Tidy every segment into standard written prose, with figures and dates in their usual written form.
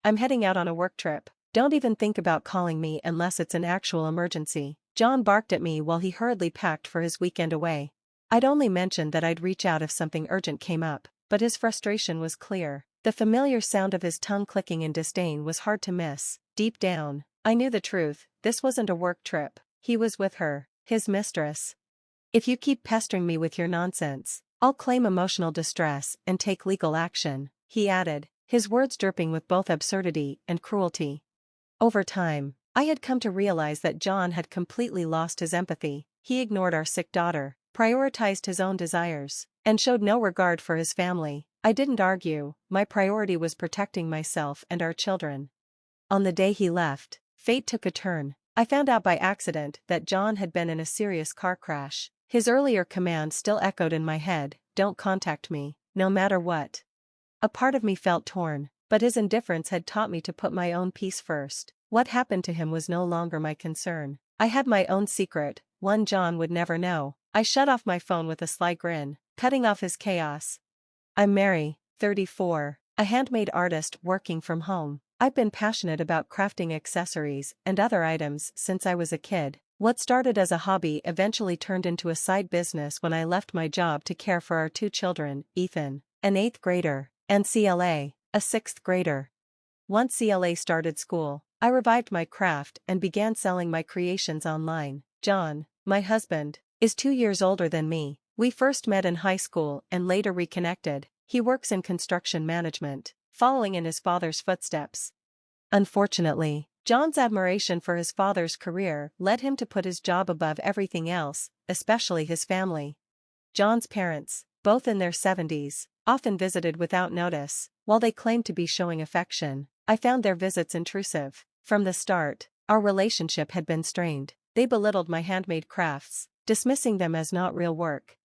I'm heading out on a work trip. Don't even think about calling me unless it's an actual emergency. John barked at me while he hurriedly packed for his weekend away. I'd only mentioned that I'd reach out if something urgent came up, but his frustration was clear. The familiar sound of his tongue clicking in disdain was hard to miss. Deep down, I knew the truth. This wasn't a work trip. He was with her, his mistress. If you keep pestering me with your nonsense, I'll claim emotional distress and take legal action, he added, his words dripping with both absurdity and cruelty. Over time, I had come to realize that John had completely lost his empathy. He ignored our sick daughter, prioritized his own desires, and showed no regard for his family. I didn't argue. My priority was protecting myself and our children. On the day he left, fate took a turn. I found out by accident that John had been in a serious car crash. His earlier command still echoed in my head, "Don't contact me, no matter what." A part of me felt torn, but his indifference had taught me to put my own peace first. What happened to him was no longer my concern. I had my own secret, one John would never know. I shut off my phone with a sly grin, cutting off his chaos. I'm Mary, 34, a handmade artist working from home. I've been passionate about crafting accessories and other items since I was a kid. What started as a hobby eventually turned into a side business when I left my job to care for our two children, Ethan, an 8th grader, and CLA, a 6th grader. Once CLA started school, I revived my craft and began selling my creations online. John, my husband, is 2 years older than me. We first met in high school and later reconnected. He works in construction management, following in his father's footsteps. Unfortunately, John's admiration for his father's career led him to put his job above everything else, especially his family. John's parents, both in their 70s, often visited without notice. While they claimed to be showing affection, I found their visits intrusive. From the start, our relationship had been strained. They belittled my handmade crafts, dismissing them as not real work.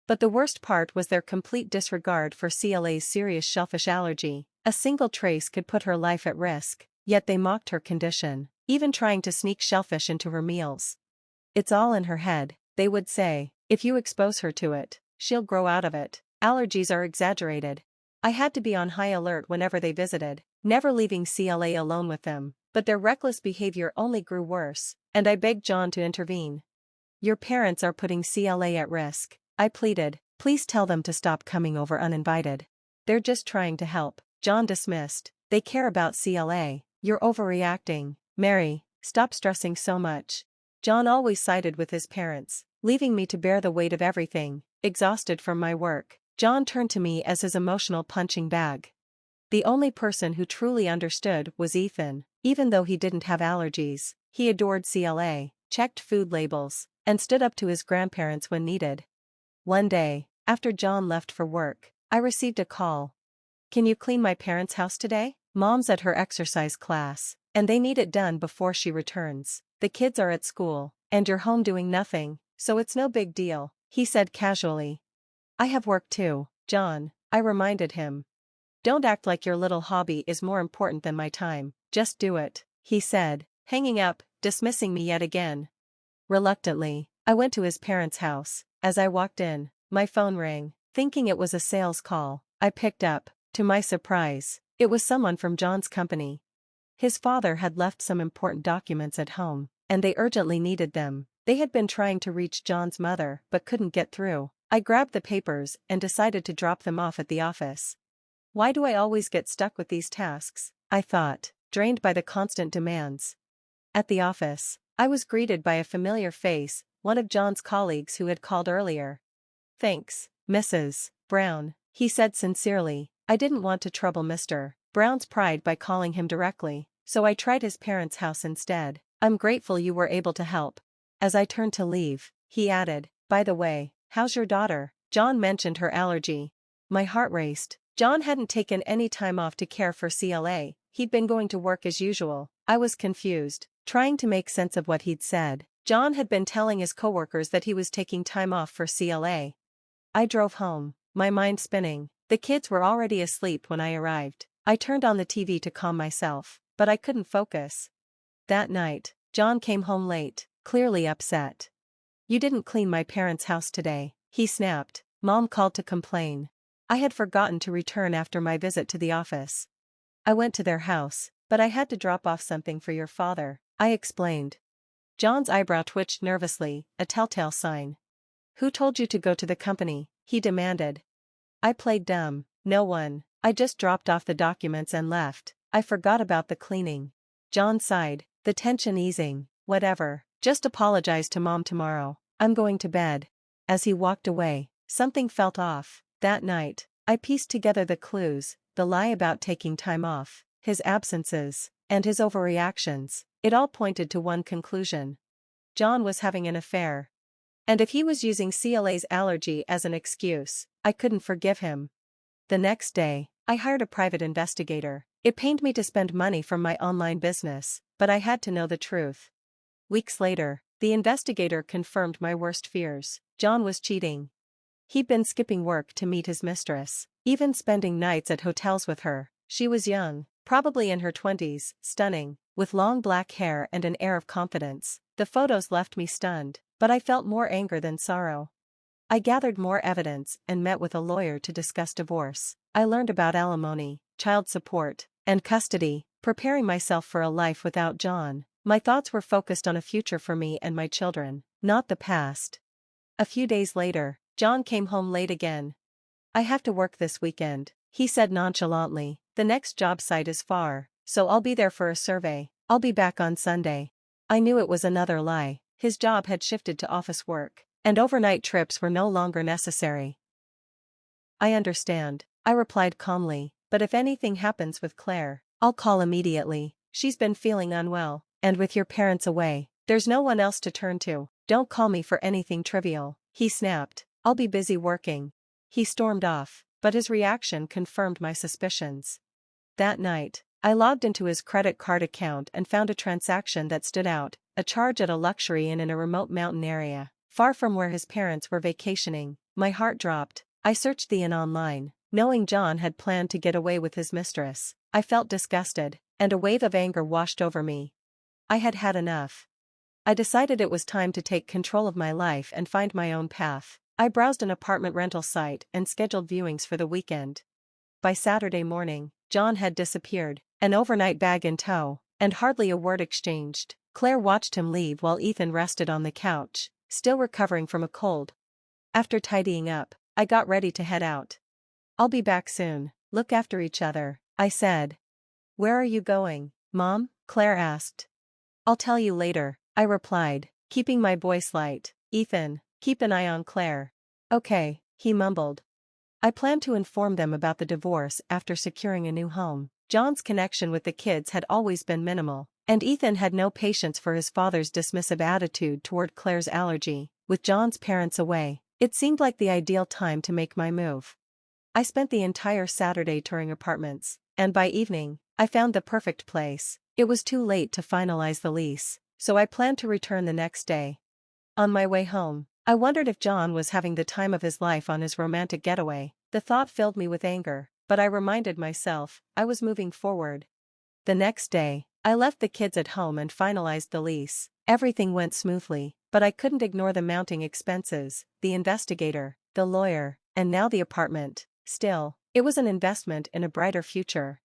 But the worst part was their complete disregard for CLA's serious shellfish allergy. A single trace could put her life at risk, yet they mocked her condition, even trying to sneak shellfish into her meals. "It's all in her head," they would say. "If you expose her to it, she'll grow out of it. Allergies are exaggerated." I had to be on high alert whenever they visited, never leaving CLA alone with them, but their reckless behavior only grew worse, and I begged John to intervene. "Your parents are putting CLA at risk," I pleaded. "Please tell them to stop coming over uninvited. They're just trying to help." John dismissed. "They care about CLA. You're overreacting. Mary, stop stressing so much." John always sided with his parents, leaving me to bear the weight of everything. Exhausted from my work, John turned to me as his emotional punching bag. The only person who truly understood was Ethan. Even though he didn't have allergies, he adored CLA, checked food labels, and stood up to his grandparents when needed. One day, after John left for work, I received a call. "Can you clean my parents' house today? Mom's at her exercise class, and they need it done before she returns. The kids are at school, and you're home doing nothing, so it's no big deal," he said casually. "I have work too, John," I reminded him. "Don't act like your little hobby is more important than my time, just do it," he said, hanging up, dismissing me yet again. Reluctantly, I went to his parents' house. As I walked in, my phone rang. Thinking it was a sales call, I picked up. To my surprise, it was someone from John's company. His father had left some important documents at home, and they urgently needed them. They had been trying to reach John's mother but couldn't get through. I grabbed the papers and decided to drop them off at the office. Why do I always get stuck with these tasks? I thought, drained by the constant demands. At the office, I was greeted by a familiar face, one of John's colleagues who had called earlier. "Thanks, Mrs. Brown," he said sincerely. I didn't want to trouble Mr. Brown's pride by calling him directly, so I tried his parents' house instead. "I'm grateful you were able to help." As I turned to leave, he added, "By the way, how's your daughter?" John mentioned her allergy. My heart raced. John hadn't taken any time off to care for CLA, he'd been going to work as usual. I was confused, trying to make sense of what he'd said. John had been telling his coworkers that he was taking time off for CLA. I drove home, my mind spinning. The kids were already asleep when I arrived. I turned on the TV to calm myself, but I couldn't focus. That night, John came home late, clearly upset. "You didn't clean my parents' house today," he snapped. "Mom called to complain." I had forgotten to return after my visit to the office. I went to their house, but I had to drop off something for your father, I explained. John's eyebrow twitched nervously, a telltale sign. Who told you to go to the company? He demanded. I played dumb. No one. I just dropped off the documents and left. I forgot about the cleaning. John sighed, the tension easing. Whatever. Just apologize to Mom tomorrow. I'm going to bed. As he walked away, something felt off. That night, I pieced together the clues, the lie about taking time off, his absences, and his overreactions. It all pointed to one conclusion. John was having an affair. And if he was using CLA's allergy as an excuse, I couldn't forgive him. The next day, I hired a private investigator. It pained me to spend money from my online business, but I had to know the truth. Weeks later, the investigator confirmed my worst fears. John was cheating. He'd been skipping work to meet his mistress, even spending nights at hotels with her. She was young, probably in her 20s, stunning, with long black hair and an air of confidence. The photos left me stunned, but I felt more anger than sorrow. I gathered more evidence and met with a lawyer to discuss divorce. I learned about alimony, child support, and custody, preparing myself for a life without John. My thoughts were focused on a future for me and my children, not the past. A few days later, John came home late again. I have to work this weekend, he said nonchalantly. The next job site is far, so I'll be there for a survey. I'll be back on Sunday. I knew it was another lie. His job had shifted to office work, and overnight trips were no longer necessary. I understand, I replied calmly, but if anything happens with Claire, I'll call immediately. She's been feeling unwell, and with your parents away, there's no one else to turn to. Don't call me for anything trivial, he snapped. I'll be busy working. He stormed off, but his reaction confirmed my suspicions. That night, I logged into his credit card account and found a transaction that stood out, a charge at a luxury inn in a remote mountain area, far from where his parents were vacationing. My heart dropped. I searched the inn online, knowing John had planned to get away with his mistress. I felt disgusted, and a wave of anger washed over me. I had had enough. I decided it was time to take control of my life and find my own path. I browsed an apartment rental site and scheduled viewings for the weekend. By Saturday morning, John had disappeared, an overnight bag in tow, and hardly a word exchanged. Claire watched him leave while Ethan rested on the couch, still recovering from a cold. After tidying up, I got ready to head out. I'll be back soon. Look after each other, I said. Where are you going, Mom? Claire asked. I'll tell you later, I replied, keeping my voice light. Ethan, keep an eye on Claire. Okay, he mumbled. I planned to inform them about the divorce after securing a new home. John's connection with the kids had always been minimal, and Ethan had no patience for his father's dismissive attitude toward Claire's allergy. With John's parents away, it seemed like the ideal time to make my move. I spent the entire Saturday touring apartments, and by evening, I found the perfect place. It was too late to finalize the lease, so I planned to return the next day. On my way home, I wondered if John was having the time of his life on his romantic getaway. The thought filled me with anger, but I reminded myself I was moving forward. The next day, I left the kids at home and finalized the lease. Everything went smoothly, but I couldn't ignore the mounting expenses, the investigator, the lawyer, and now the apartment. Still, it was an investment in a brighter future.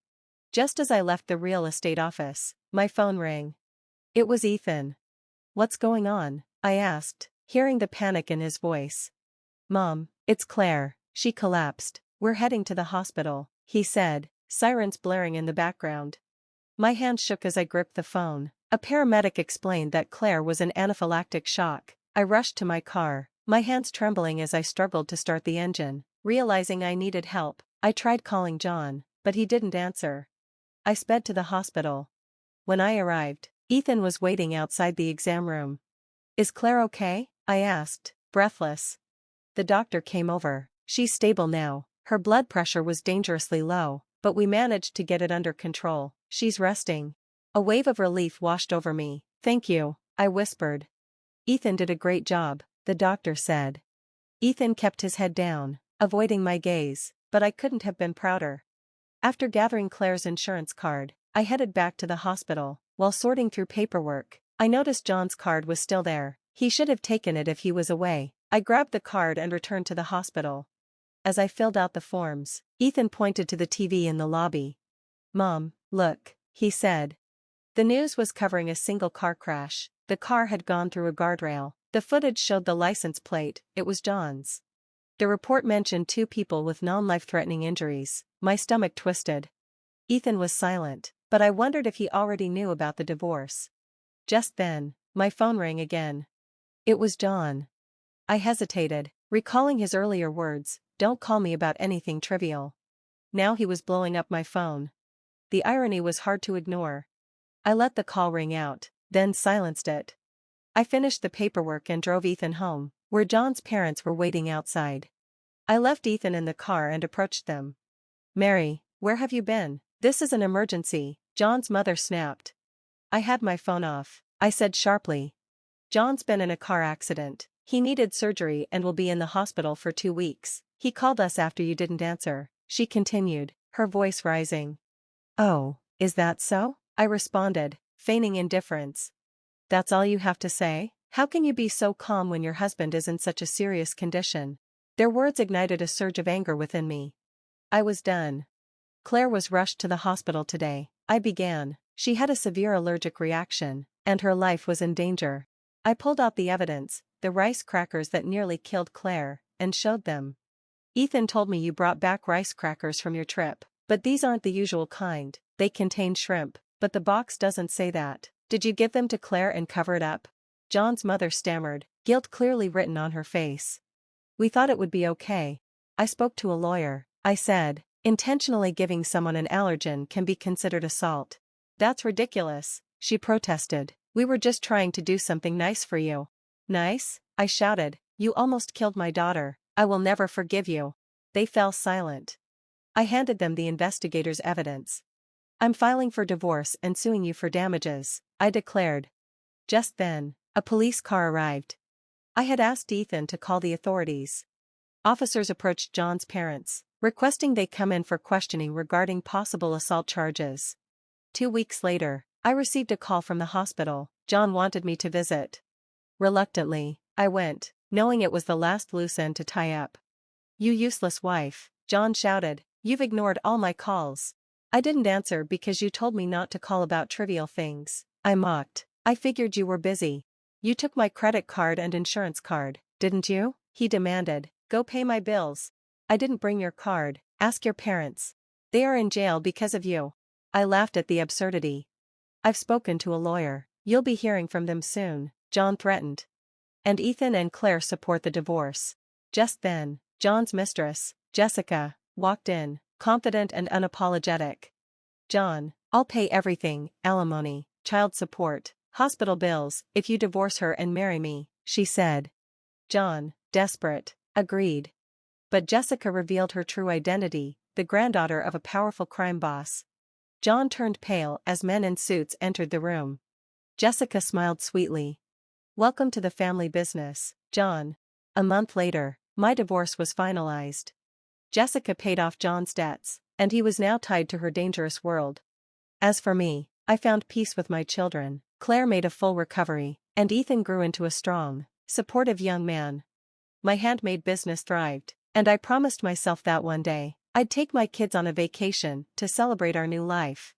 Just as I left the real estate office, my phone rang. It was Ethan. What's going on? I asked, hearing the panic in his voice. Mom, it's Claire. She collapsed. We're heading to the hospital, he said, sirens blaring in the background. My hand shook as I gripped the phone. A paramedic explained that Claire was in anaphylactic shock. I rushed to my car, my hands trembling as I struggled to start the engine. Realizing I needed help, I tried calling John, but he didn't answer. I sped to the hospital. When I arrived, Ethan was waiting outside the exam room. Is Claire okay? I asked, breathless. The doctor came over. She's stable now. Her blood pressure was dangerously low, but we managed to get it under control. She's resting. A wave of relief washed over me. Thank you, I whispered. Ethan did a great job, the doctor said. Ethan kept his head down, avoiding my gaze, but I couldn't have been prouder. After gathering Claire's insurance card, I headed back to the hospital. While sorting through paperwork, I noticed John's card was still there. He should have taken it if he was away. I grabbed the card and returned to the hospital. As I filled out the forms, Ethan pointed to the TV in the lobby. Mom, look, he said. The news was covering a single car crash. The car had gone through a guardrail. The footage showed the license plate. It was John's. The report mentioned 2 people with non-life-threatening injuries. My stomach twisted. Ethan was silent, but I wondered if he already knew about the divorce. Just then, my phone rang again. It was John. I hesitated, recalling his earlier words, "Don't call me about anything trivial." Now he was blowing up my phone. The irony was hard to ignore. I let the call ring out, then silenced it. I finished the paperwork and drove Ethan home, where John's parents were waiting outside. I left Ethan in the car and approached them. "Mary, where have you been? This is an emergency," John's mother snapped. "I had my phone off," I said sharply. "John's been in a car accident. He needed surgery and will be in the hospital for 2 weeks. He called us after you didn't answer," she continued, her voice rising. "Oh, is that so?" I responded, feigning indifference. "That's all you have to say? How can you be so calm when your husband is in such a serious condition?" Their words ignited a surge of anger within me. I was done. "Claire was rushed to the hospital today," I began. "She had a severe allergic reaction, and her life was in danger." I pulled out the evidence, the rice crackers that nearly killed Claire, and showed them. "Ethan told me you brought back rice crackers from your trip, but these aren't the usual kind. They contain shrimp, but the box doesn't say that. Did you give them to Claire and cover it up?" John's mother stammered, guilt clearly written on her face. "We thought it would be okay. I spoke to a lawyer," I said. "Intentionally giving someone an allergen can be considered assault." "That's ridiculous," she protested. "We were just trying to do something nice for you." "Nice?" I shouted. "You almost killed my daughter. I will never forgive you." They fell silent. I handed them the investigator's evidence. "I'm filing for divorce and suing you for damages," I declared. Just then, a police car arrived. I had asked Ethan to call the authorities. Officers approached John's parents, requesting they come in for questioning regarding possible assault charges. 2 weeks later, I received a call from the hospital. John wanted me to visit. Reluctantly, I went, knowing it was the last loose end to tie up. "You useless wife," John shouted, "you've ignored all my calls." "I didn't answer because you told me not to call about trivial things," I mocked. "I figured you were busy." "You took my credit card and insurance card, didn't you?" he demanded. "Go pay my bills." "I didn't bring your card. Ask your parents. They are in jail because of you." I laughed at the absurdity. "I've spoken to a lawyer. You'll be hearing from them soon," John threatened. "And Ethan and Claire support the divorce." Just then, John's mistress, Jessica, walked in, confident and unapologetic. "John, I'll pay everything, alimony, child support, hospital bills, if you divorce her and marry me," she said. John, desperate, agreed. But Jessica revealed her true identity, the granddaughter of a powerful crime boss. John turned pale as men in suits entered the room. Jessica smiled sweetly. "Welcome to the family business, John." A month later, my divorce was finalized. Jessica paid off John's debts, and he was now tied to her dangerous world. As for me, I found peace with my children. Claire made a full recovery, and Ethan grew into a strong, supportive young man. My handmade business thrived, and I promised myself that one day, I'd take my kids on a vacation to celebrate our new life.